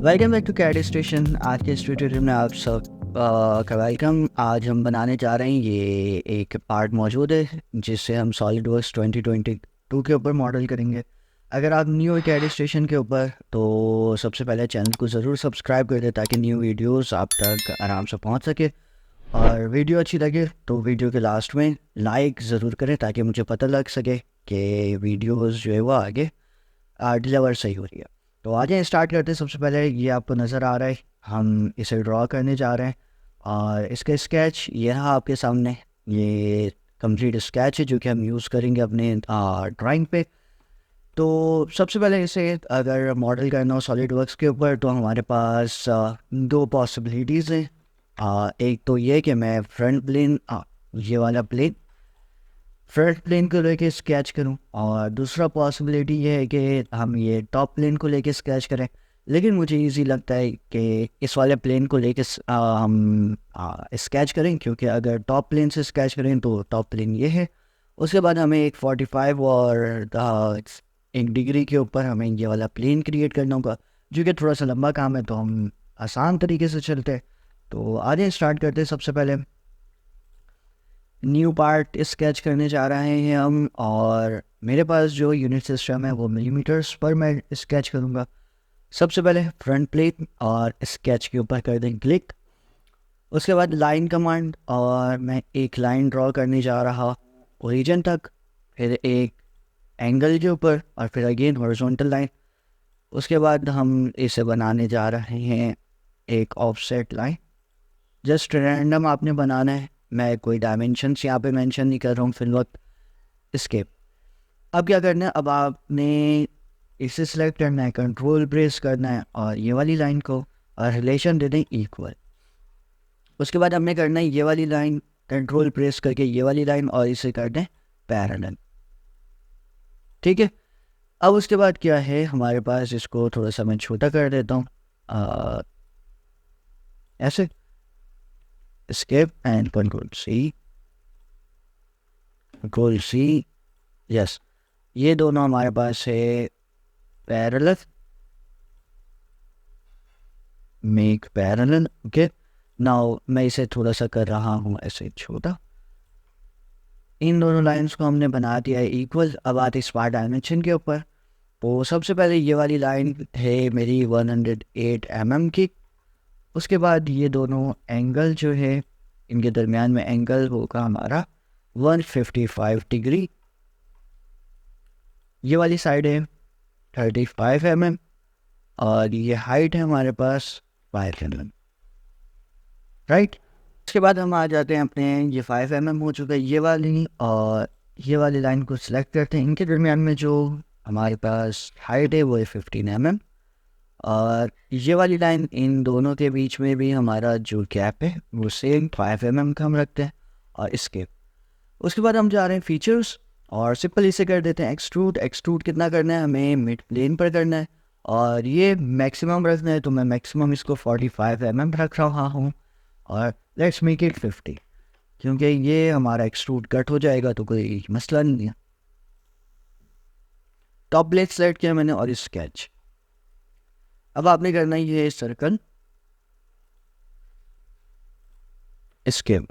Welcome back to CAD station. आज के इस ट्यूटोरियल में आप सब का वेलकम। आज हम बनाने जा रहे हैं, ये एक पार्ट मौजूद है जिससे हम सॉलिडवर्क्स 2022 के ऊपर मॉडल करेंगे। अगर आप न्यू है कैड स्टेशन के ऊपर तो सबसे पहले चैनल को ज़रूर सब्सक्राइब कर दें ताकि न्यू वीडियोस आप तक आराम से पहुंच सके। और वीडियो अच्छी लगे तो वीडियो के लास्ट में लाइक ज़रूर करें ताकि मुझे पता लग सके कि वीडियोज़ जो है वो आगे डिलीवर सही हो रही है। तो आ जाए स्टार्ट करते हैं। सबसे पहले ये आपको नज़र आ रहा है, हम इसे ड्रॉ करने जा रहे हैं और इसका स्केच ये रहा आपके सामने। ये कंप्लीट स्केच है जो कि हम यूज़ करेंगे अपने ड्राइंग पे। तो सबसे पहले इसे अगर मॉडल करना हो सॉलिडवर्क्स के ऊपर तो हमारे पास दो पॉसिबिलिटीज़ हैं। एक तो ये कि मैं फ्रंट प्लेन, ये वाला प्लेन फ्रंट प्लेन को लेके स्केच करूं, और दूसरा पॉसिबिलिटी ये है कि हम ये टॉप प्लेन को लेके स्केच करें। लेकिन मुझे इजी लगता है कि इस वाले प्लेन को लेके हम स्केच करें, क्योंकि अगर टॉप प्लेन से स्केच करें तो टॉप प्लेन ये है। उसके बाद हमें एक 45 और 1 डिग्री के ऊपर हमें ये वाला प्लेन क्रिएट करना होगा, जो कि थोड़ा सा लंबा काम है। तो हम आसान तरीके से चलते हैं। तो आगे स्टार्ट करते हैं। सबसे पहले न्यू पार्ट स्केच करने जा रहे हैं हम, और मेरे पास जो यूनिट सिस्टम है वो मिलीमीटर्स पर मैं स्केच करूँगा। सबसे पहले फ्रंट प्लेन और स्केच के ऊपर कर दें क्लिक। उसके बाद लाइन कमांड, और मैं एक लाइन ड्रॉ करने जा रहा ओरिजिन तक, फिर एक एंगल के ऊपर, और फिर अगेन हॉरिजॉन्टल लाइन। उसके बाद हम इसे बनाने जा रहे हैं एक ऑफसेट लाइन। जस्ट रैंडम आपने बनाना है, मैं कोई डायमेंशंस यहाँ पे मेंशन नहीं कर रहा हूँ फिल वक्त। स्केप। अब क्या करना है, अब आपने इसे सिलेक्ट करना है, कंट्रोल प्रेस करना है और ये वाली लाइन को और रिलेशन दे दें इक्वल। उसके बाद हमने करना है ये वाली लाइन, कंट्रोल प्रेस करके ये वाली लाइन, और इसे कर दें पैरेलल। ठीक है। अब उसके बाद क्या है हमारे पास, इसको थोड़ा सा मैं छोटा कर देता हूँ ऐसे। escape and control C, yes. ये दोनों हमारे पास है parallel, make parallel. Okay, now मैं इसे थोड़ा सा कर रहा हूँ ऐसे छोटा। इन दोनों लाइंस को हमने बना दिया है इक्वल। अब आते स्मार्ट डायमेंशन के ऊपर। तो सबसे पहले ये वाली लाइन है मेरी 108 mm की। उसके बाद ये दोनों एंगल जो है, इनके दरमियान में एंगल होगा हमारा 155 डिग्री। ये वाली साइड है 35 mm, और ये हाइट है हमारे पास 5 mm, राइट। उसके बाद हम आ जाते हैं अपने, ये 5 mm हो चुका है ये वाली, और ये वाली लाइन को सिलेक्ट करते हैं। इनके दरमियान में जो हमारे पास हाइट है वो है 15 mm, और ये वाली लाइन, इन दोनों के बीच में भी हमारा जो गैप है वो सेम 5 mm का हम रखते हैं। और इसके उसके बाद हम जा रहे हैं फीचर्स, और सिंपल इसे कर देते हैं एक्सट्रूड। एक्सट्रूड कितना करना है, हमें मिड प्लेन पर करना है, और ये मैक्सिमम रखना है। तो मैं मैक्सिमम इसको 45 mm रख रहा हूँ, और लेट्स मेक इट 50, क्योंकि ये हमारा एक्सट्रूड कट हो जाएगा तो कोई मसला नहीं है। टॉप प्लेन सेलेक्ट किया मैंने, और स्केच। अब आपने करना है ये सर्कल, स्केप।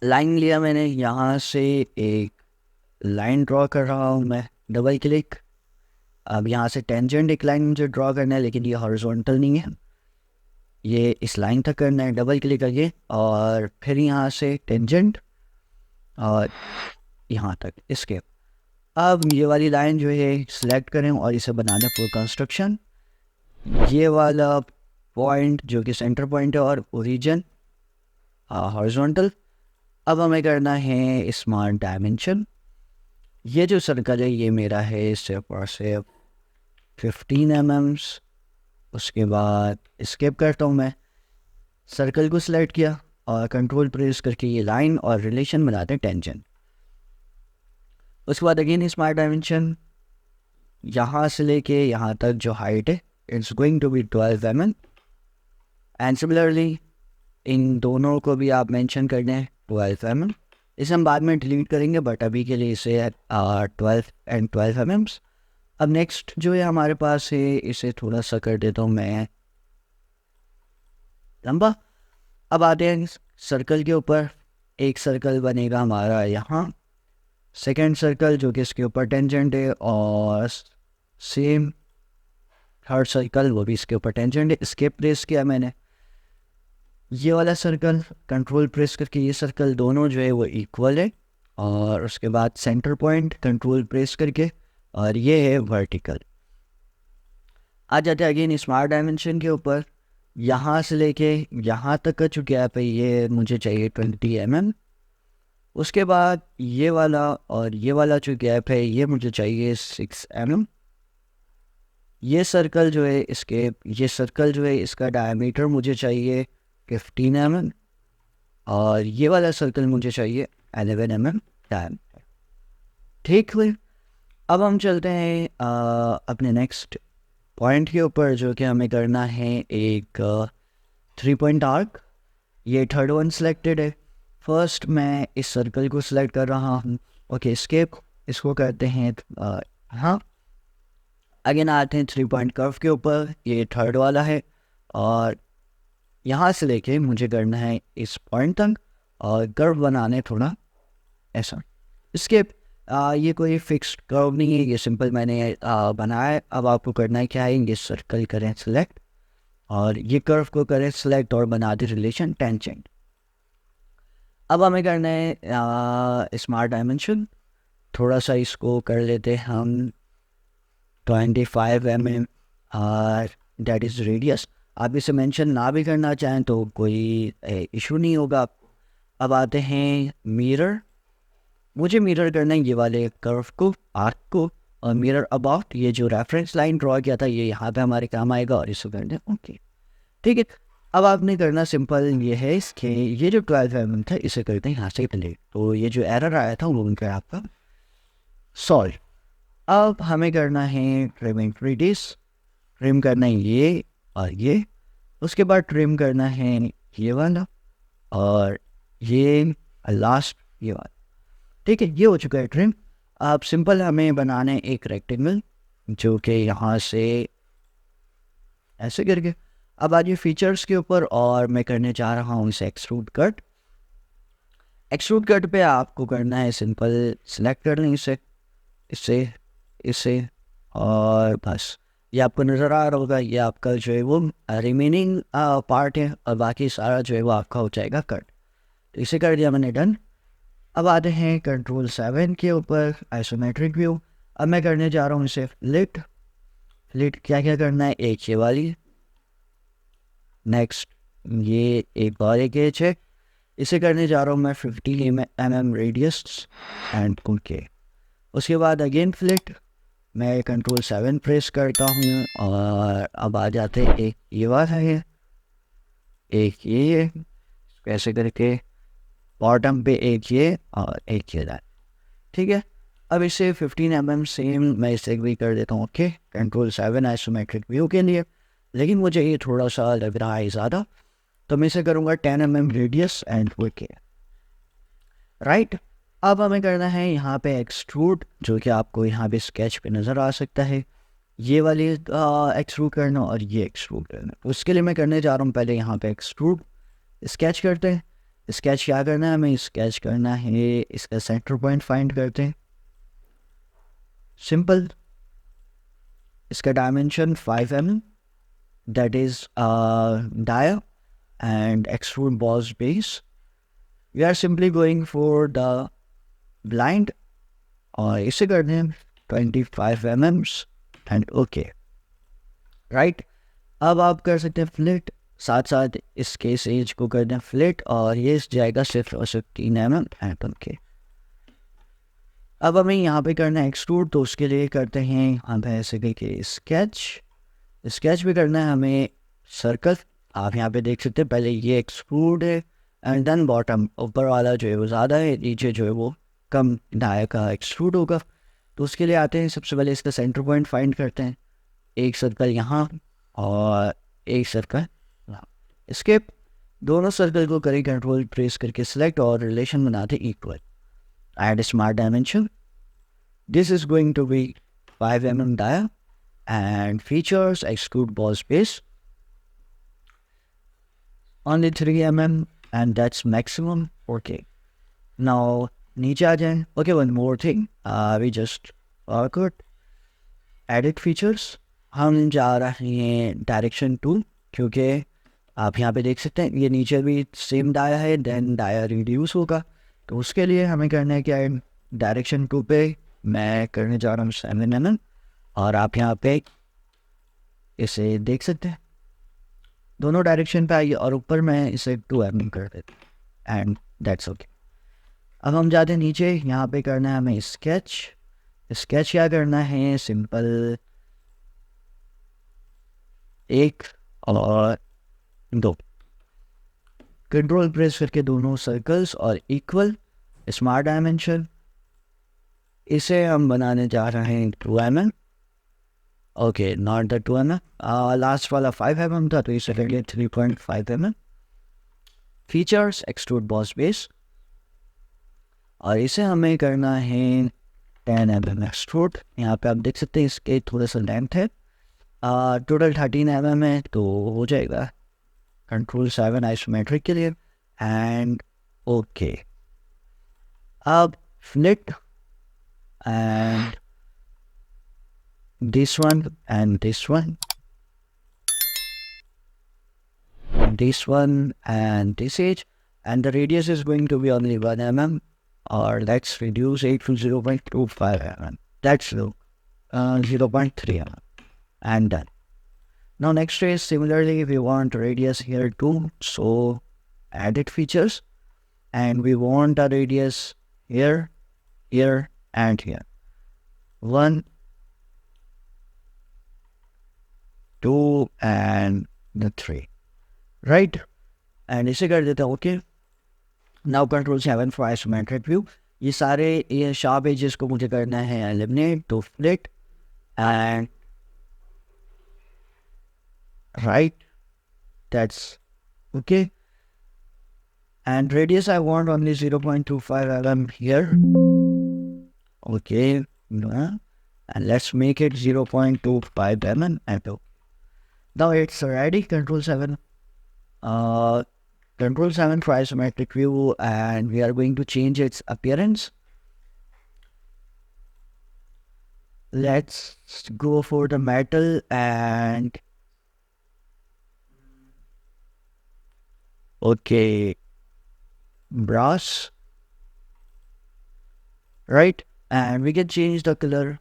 लाइन लिया मैंने, यहाँ से एक लाइन ड्रॉ कर रहा हूँ मैं, डबल क्लिक। अब यहाँ से टेंजेंट एक लाइन मुझे ड्रॉ करना है, लेकिन ये हॉरिजॉन्टल नहीं है, ये इस लाइन तक करना है। डबल क्लिक करके, और फिर यहाँ से टेंजेंट और यहाँ तक स्केप। अब ये वाली लाइन जो है सिलेक्ट करें और इसे बना दें फुल कंस्ट्रक्शन। ये वाला पॉइंट जो कि सेंटर पॉइंट है, और ओरिजिन हॉरिजॉन्टल। अब हमें करना है स्मार्ट डायमेंशन। ये जो सर्कल है ये मेरा है सिर्फ और सिर्फ 15 mm। उसके बाद स्किप करता हूँ मैं, सर्कल को सिलेक्ट किया और कंट्रोल प्रेस करके ये लाइन और रिलेशन बनाते हैं टेंजेंट। उसके बाद अगेन स्मार्ट डायमेंशन, यहाँ से लेके यहाँ तक जो हाइट है it's going to be 12 mm, and similarly in दोनों को भी आप मेंशन कर दें 12 mm। इसे हम बाद में डिलीट करेंगे, बट अभी के लिए इसे 12 and 12 mm। अब नेक्स्ट जो है हमारे पास है, इसे थोड़ा सा कर देता हूँ मैं लंबा। अब आते हैं सर्कल के ऊपर। एक सर्कल बनेगा हमारा यहाँ, सेकेंड सर्कल जो कि इसके ऊपर टेंजेंट है, और सेम थर्ड सर्कल वो भी इसके ऊपर टेंजेंट है। इसके प्रेस किया मैंने ये वाला सर्कल, कंट्रोल प्रेस करके ये सर्कल दोनों जो है वो इक्वल है, और उसके बाद सेंटर पॉइंट कंट्रोल प्रेस करके, और ये है वर्टिकल। आ जाते हैं अगेन स्मार्ट डायमेंशन के ऊपर। यहाँ से लेके यहाँ तक का जो गैप है ये मुझे चाहिए 20 mm। उसके बाद ये वाला और ये वाला जो गैप है ये मुझे चाहिए 6 mm। ये सर्कल जो है इसका डायमीटर मुझे चाहिए 15 mm, और ये वाला सर्कल मुझे चाहिए 11 mm डायमीटर। ठीक है, अब हम चलते हैं अपने नेक्स्ट पॉइंट के ऊपर, जो कि हमें करना है एक 3 पॉइंट आर्क। ये थर्ड वन सिलेक्टेड है। फर्स्ट मैं इस सर्कल को सिलेक्ट कर रहा हूँ। ओके, स्केप इसको करते हैं हाँ। अगेन आते हैं 3 पॉइंट कर्व के ऊपर, ये थर्ड वाला है, और यहाँ से लेके मुझे करना है इस पॉइंट तक, और कर्व बनाने थोड़ा ऐसा। स्केप ये कोई फिक्स्ड कर्व नहीं है, ये सिंपल मैंने बनाया है। अब आपको करना है क्या है, ये सर्कल करें सिलेक्ट, और ये कर्व को करें सिलेक्ट, और बना दे रिलेशन टेंजेंट। अब हमें करना है स्मार्ट डायमेंशन, थोड़ा सा इसको कर लेते हैं हम 25 mm, दैट इज़ रेडियस। आप इसे मेंशन ना भी करना चाहें तो कोई इशू नहीं होगा। अब आते हैं मिरर। मुझे मिरर करना है ये वाले कर्व को, आर्क को, और मिरर अबाउट ये जो रेफरेंस लाइन ड्रॉ किया था ये यहाँ पे हमारे काम आएगा, और इसको कर दें ओके। ठीक है, अब आपने करना सिंपल ये है, इसके ये जो 12 mm था इसे करते हैं यहाँ से प्ले। तो ये जो एरर आया था वो उनका आपका सॉल्व। अब हमें करना है ट्रिमिंग रेडियस, ट्रिम करना है ये और ये। उसके बाद ट्रिम करना है ये वाला और ये लास्ट ये वाला। ठीक है, ये हो चुका है ट्रिम। अब सिंपल हमें बनाना है एक रेक्टेंगल, जो कि यहाँ से ऐसे करके। अब आज ये फीचर्स के ऊपर, और मैं करने जा रहा हूँ इसे एक्सट्रूड कट। एक्सट्रूड कट पे आपको करना है सिंपल सिलेक्ट कर लें इसे इसे इसे, और बस ये आपको नज़र आ रहा होगा, ये आपका जो है वो रिमेनिंग पार्ट है, और बाकी सारा जो है वो आपका हो जाएगा कट। तो इसे कर दिया मैंने डन। अब आते हैं कंट्रोल 7 के ऊपर, आइसोमेट्रिक व्यू। अब मैं करने जा रहा हूँ इसे फ्लिट। फ्लिट क्या क्या करना है, एक ये वाली, नेक्स्ट ये एक और एक एज है, इसे करने जा रहा हूँ मैं 50 mm रेडियस एंड ओके। उसके बाद अगेन फ्लिट, मैं कंट्रोल 7 प्रेस करता हूँ, और अब आ जाते हैं एक ये वाला है, एक ये है, कैसे करके बॉटम पे एक ये और एक ये दैट। ठीक है, अब इसे 15 mm सेम मैं इसे भी कर देता हूँ ओके, कंट्रोल 7 आइसोमेट्रिक व्यू के लिए। लेकिन मुझे ये थोड़ा सा लग रहा है ज़्यादा, तो मैं इसे करूँगा 10 mm radius and okay right. अब हमें करना है यहाँ पे एक्सट्रूड, जो कि आपको यहाँ पे स्केच पे नज़र आ सकता है। ये वाली एक्सट्रूड करना और ये एक्सट्रूड करना, उसके लिए मैं करने जा रहा हूँ पहले यहाँ पे एक्सट्रूड। स्केच करते हैं, स्केच क्या करना है हमें, स्केच करना है इसका सेंटर पॉइंट फाइंड करते हैं। सिंपल, इसका dimension 5 mm, that is dia and extrude boss base. We are simply going for the blind, और इसे करते हैं 25 mm एंड ओके राइट। अब आप कर सकते हैं फ्लिट, साथ साथ इसके एज को कर दें फ्लिट, और ये इस जाएगा सिर्फ और सिर्फ 3 mm एंड ओके। अब हमें यहाँ पे करना है एक्सट्रूड, तो उसके लिए करते हैं हम ऐसे करके स्केच। स्केच भी करना है हमें सर्कल, आप यहाँ पे देख सकते हैं पहले ये एक्सट्रूड है एंड देन बॉटम, ऊपर वाला जो है वो ज़्यादा है, नीचे जो है वो कम डाया का एक्सट्रूड होगा। तो उसके लिए आते हैं, सबसे पहले इसका सेंटर पॉइंट फाइंड करते हैं, एक सर्कल यहाँ और एक सर्कल यहाँ। स्केप, दोनों सर्कल को करें कंट्रोल प्रेस करके सिलेक्ट, और रिलेशन बनाते equal. Add smart dimension, this is going to be 5 mm dia, and features extrude boss base only 3 mm, and that's maximum. Okay, now नीचे आ जाएं. Okay, one more thing, we just could edit features. हम जा रहे हैं direction 2, क्योंकि आप यहाँ पे देख सकते हैं ये नीचे भी सेम डाया है, देन डाया रिड्यूस होगा. तो उसके लिए हमें करना है क्या है, डायरेक्शन 2 पे मैं करने जा रहा हूँ 7 mm, और आप यहाँ पे इसे देख सकते हैं दोनों डायरेक्शन पे आइए, और ऊपर मैं इसे 2 mm कर देता हूँ, एंड दैट्स ओके. अब हम जाते हैं नीचे, यहाँ पे करना है हमें स्केच. स्केच क्या करना है, सिंपल 1 और 2 कंट्रोल प्रेस करके दोनों सर्कल्स और इक्वल स्मार्ट डायमेंशन. इसे हम बनाने जा रहे हैं 2 mm. Okay, not the 2 mm, last वाला 5 mm था, तो इसे करेंगे 3.5 mm. Features extrude boss base, और इसे हमें करना है 10 mm एक्सट्रूड. यहाँ पे आप देख सकते हैं इसके थोड़ा सा लेंथ है, टोटल 13 mm है, तो हो जाएगा. कंट्रोल 7 आइसोमेट्रिक के लिए, एंड ओके. अब fleet and this one and this one, this one and this edge, and the radius is going to be only 1 mm, or let's reduce it to 0.25 mm. That's 0.3 mm, and done. Now next is similarly we want radius here too, so edit features, and we want a radius here, here and here. 1, 2 and the 3, right? And इसे कर देता हूँ. Okay, now control 7 for isometric view. ये सारे ये sharp edges को मुझे करना है एलिमिनेट, तो fleet and right, that's okay. And radius I want only 0.25 mm here. Okay, and let's make it 0.25 mm, and now it's ready. Control 7 for isometric view, and we are going to change its appearance. Let's go for the metal and okay, brass, right? And we can change the color.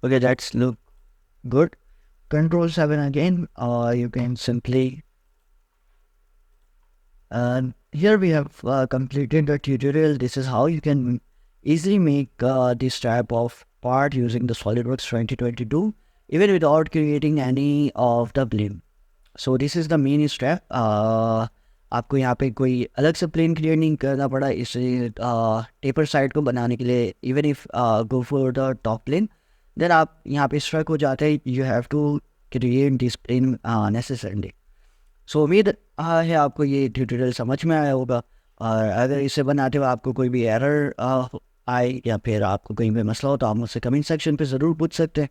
Okay, that's look good. Control 7 again, or you can simply here we have completed the tutorial. This is how you can easily make this type of part using the SolidWorks 2022, even without creating any of the plane. So this is the main step. आपको यहाँ पे कोई अलग से plane create नहीं करना पड़ा इसे टेपर साइड को बनाने के लिए. Even if go for the top plane, then आप यहाँ पे स्ट्रक हो जाते हैं. You have to create this plane necessarily. So उम्मीद है आपको ये ट्यूटोरियल समझ में आया होगा, और अगर इसे बनाते हुए आपको कोई भी एरर आए या फिर आपको कहीं पे मसला हो, तो आप मुझसे कमेंट सेक्शन पे ज़रूर पूछ सकते हैं.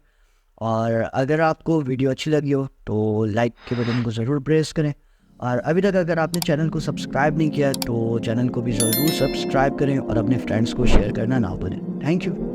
और अगर आपको वीडियो अच्छी लगी हो तो लाइक के बटन को ज़रूर प्रेस करें, और अभी तक अगर आपने चैनल को सब्सक्राइब नहीं किया तो चैनल को भी ज़रूर सब्सक्राइब करें, और अपने फ्रेंड्स को शेयर करना ना भूलें. Thank you.